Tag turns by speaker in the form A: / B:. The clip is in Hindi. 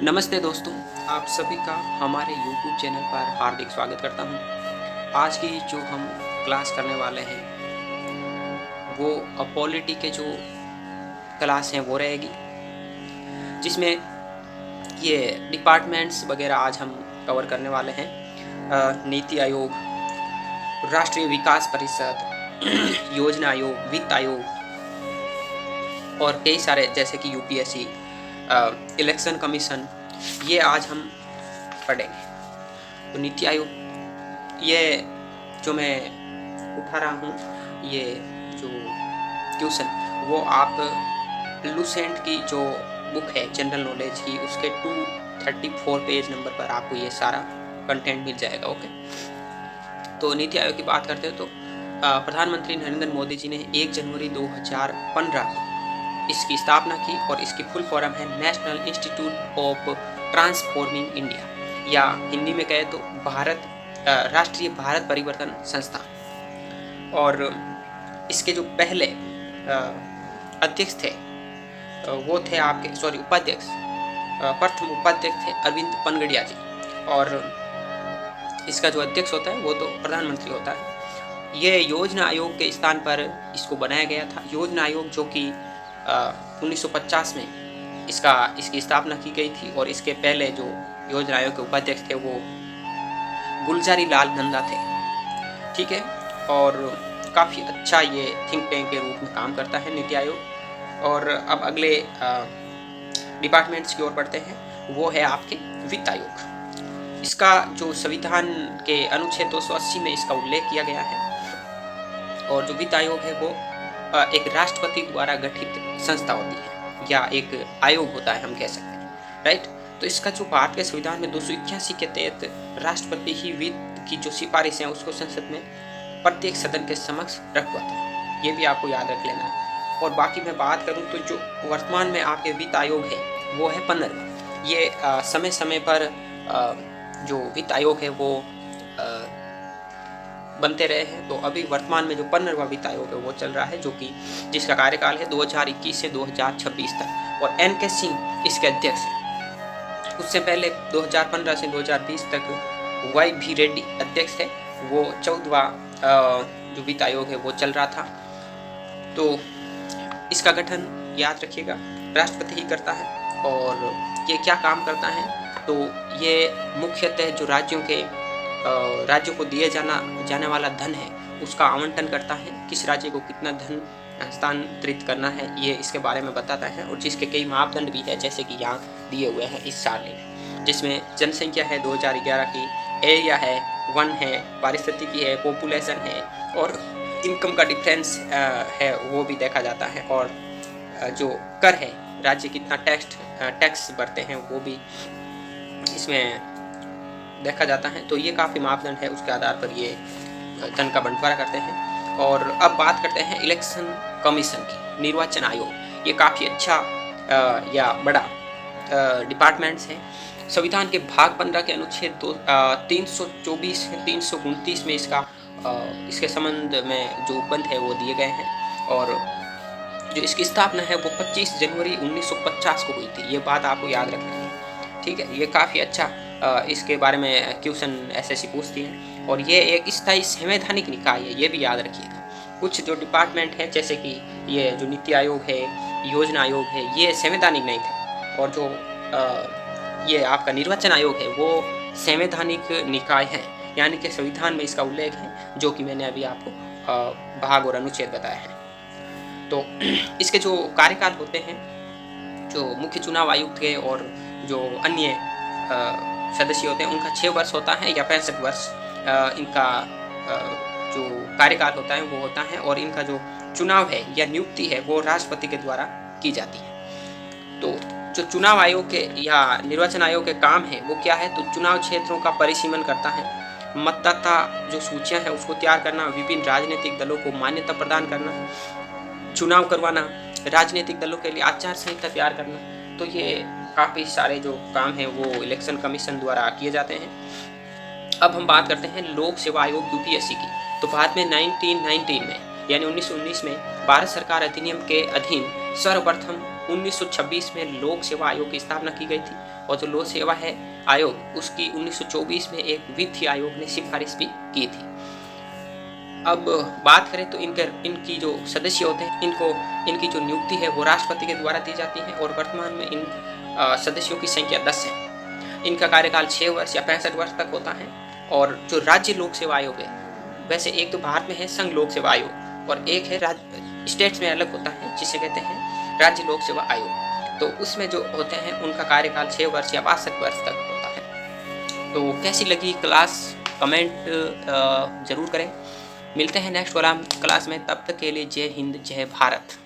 A: नमस्ते दोस्तों, आप सभी का हमारे YouTube चैनल पर हार्दिक स्वागत करता हूँ। आज की जो हम क्लास करने वाले हैं, वो पॉलिटी के जो क्लास हैं वो रहेगी, जिसमें ये डिपार्टमेंट्स वगैरह आज हम कवर करने वाले हैं। नीति आयोग, राष्ट्रीय विकास परिषद, योजना आयोग, वित्त आयोग और कई सारे जैसे कि यूपीएससी, इलेक्शन कमीशन, ये आज हम पढ़ेंगे। तो नीति आयोग, ये जो मैं उठा रहा हूँ, ये जो क्वेश्चन वो आप लूसेंट की जो बुक है जनरल नॉलेज की, उसके 234 पेज नंबर पर आपको ये सारा कंटेंट मिल जाएगा। ओके, तो नीति आयोग की बात करते हैं तो प्रधानमंत्री नरेंद्र मोदी जी ने 1 जनवरी 2015 को इसकी स्थापना की और इसकी फुल फॉर्म है national institute of transforming India, या हिंदी में कहे तो राष्ट्रीय भारत परिवर्तन संस्थान। और इसके जो पहले अध्यक्ष थे वो थे आपके उपाध्यक्ष, प्रथम उपाध्यक्ष थे अरविंद पनगड़िया जी, और इसका जो अध्यक्ष होता है वो तो प्रधानमंत्री होता है। ये योजना आयोग के स्थान पर इसको बनाया गया था। योजना आयोग जो कि 1950 में इसकी स्थापना की गई थी, और इसके पहले जो योजना आयोग के उपाध्यक्ष थे वो गुलजारी लाल नंदा थे। ठीक है, और काफ़ी अच्छा ये थिंक टैंक के रूप में काम करता है नीति आयोग। और अब अगले डिपार्टमेंट्स की ओर बढ़ते हैं, वो है आपके वित्त आयोग। इसका जो संविधान के अनुच्छेद 280 में इसका उल्लेख किया गया है, और जो वित्त आयोग है वो एक राष्ट्रपति द्वारा गठित संस्था होती है, या एक आयोग होता है, हम कह सकते हैं, राइट। तो इसका जो भारत के संविधान में 281 के तहत राष्ट्रपति ही वित्त की जो सिफारिश है उसको संसद में प्रत्येक सदन के समक्ष रखवाता है। ये भी आपको याद रख लेना है। और बाकी मैं बात करूं तो जो वर्तमान में आपके वित्त आयोग है वो है 15वां। ये समय समय पर जो वित्त आयोग है वो बनते रहे हैं। तो अभी वर्तमान में जो 15वां वित्त आयोग है वो चल रहा है, जो कि जिसका कार्यकाल है 2021 से 2026 तक, और एन.के. सिंह इसके अध्यक्ष हैं। उससे पहले 2015 से 2020 तक वाई.भी. रेड्डी अध्यक्ष थे। वो 14वां जो वित्त आयोग है वो चल रहा था। तो इसका गठन याद रखिएगा राष्ट्रपति ही करता है। और ये क्या काम करता है, तो ये मुख्यतः जो राज्यों को दिए जाने वाला धन है उसका आवंटन करता है। किस राज्य को कितना धन हस्तांतरित करना है ये इसके बारे में बताता है, और जिसके कई मापदंड भी है, जैसे कि यहाँ दिए हुए हैं इस साल में, जिसमें जनसंख्या है 2011 की, एरिया है, वन है, पारिस्थितिकी है, पॉपुलेशन है, और इनकम का डिफरेंस है वो भी देखा जाता है, और जो कर है, राज्य कितना टैक्स भरते हैं वो भी इसमें देखा जाता है। तो ये काफ़ी मापदंड है, उसके आधार पर ये धन का बंटवारा करते हैं। और अब बात करते हैं इलेक्शन कमीशन की, निर्वाचन आयोग। ये काफ़ी अच्छा या बड़ा डिपार्टमेंट्स है। संविधान के भाग 15 के अनुच्छेद 324 है, 329 में इसके संबंध में जो उपबंध है वो दिए गए हैं। और जो इसकी स्थापना है वो 25 जनवरी 1950 को हुई थी। ये बात आपको याद रखनी है, ठीक है। ये काफ़ी अच्छा इसके बारे में क्वेश्चन एसएससी पूछती है। और ये एक स्थायी संवैधानिक निकाय है, ये भी याद रखिएगा। कुछ जो डिपार्टमेंट है, जैसे कि ये जो नीति आयोग है, योजना आयोग है, ये संवैधानिक नहीं थे। और जो ये आपका निर्वाचन आयोग है वो संवैधानिक निकाय है, यानी कि संविधान में इसका उल्लेख है, जो कि मैंने अभी आपको भाग और अनुच्छेद बताया है। तो इसके जो कार्यकाल होते हैं, जो मुख्य चुनाव आयुक्त के और जो अन्य सदस्य होते हैं उनका 6 वर्ष होता है या 65 वर्ष इनका जो कार्यकाल होता है वो होता है। और इनका जो चुनाव है या नियुक्ति है वो राष्ट्रपति के द्वारा की जाती है। तो जो चुनाव आयोग के या निर्वाचन आयोग के काम है वो क्या है, तो चुनाव क्षेत्रों का परिसीमन करता है, मतदाता जो सूचियां है उसको तैयार करना, विभिन्न राजनीतिक दलों को मान्यता प्रदान करना, चुनाव करवाना, राजनीतिक दलों के लिए आचार संहिता तैयार करना। तो ये काफ़ी सारे जो काम हैं वो इलेक्शन कमीशन द्वारा किए जाते हैं। अब हम बात करते हैं लोक सेवा आयोग यूपीएससी की। तो बाद में 1919 में यानी 1919 में भारत सरकार अधिनियम के अधीन सर्वप्रथम 1926 में लोक सेवा आयोग की स्थापना की गई थी और जो लोक सेवा है आयोग उसकी 1924 में एक वित्तीय आयोग ने सिफारिश भी की थी। अब बात करें तो इनकी जो सदस्य होते हैं इनकी जो नियुक्ति है वो राष्ट्रपति के द्वारा दी जाती है और वर्तमान में इन सदस्यों की संख्या 10 है। इनका कार्यकाल 6 वर्ष या 65 वर्ष तक होता है। और जो राज्य लोक सेवा आयोग है, वैसे एक तो भारत में है संघ लोक सेवा आयोग और एक है स्टेट्स में अलग होता है जिसे कहते हैं राज्य लोक सेवा आयोग। तो उसमें जो होते हैं उनका कार्यकाल 6 वर्ष या 62 वर्ष तक होता है। तो कैसी लगी क्लास कमेंट जरूर करें। मिलते हैं नेक्स्ट क्लास में, तब तक के लिए जय हिंद जय भारत।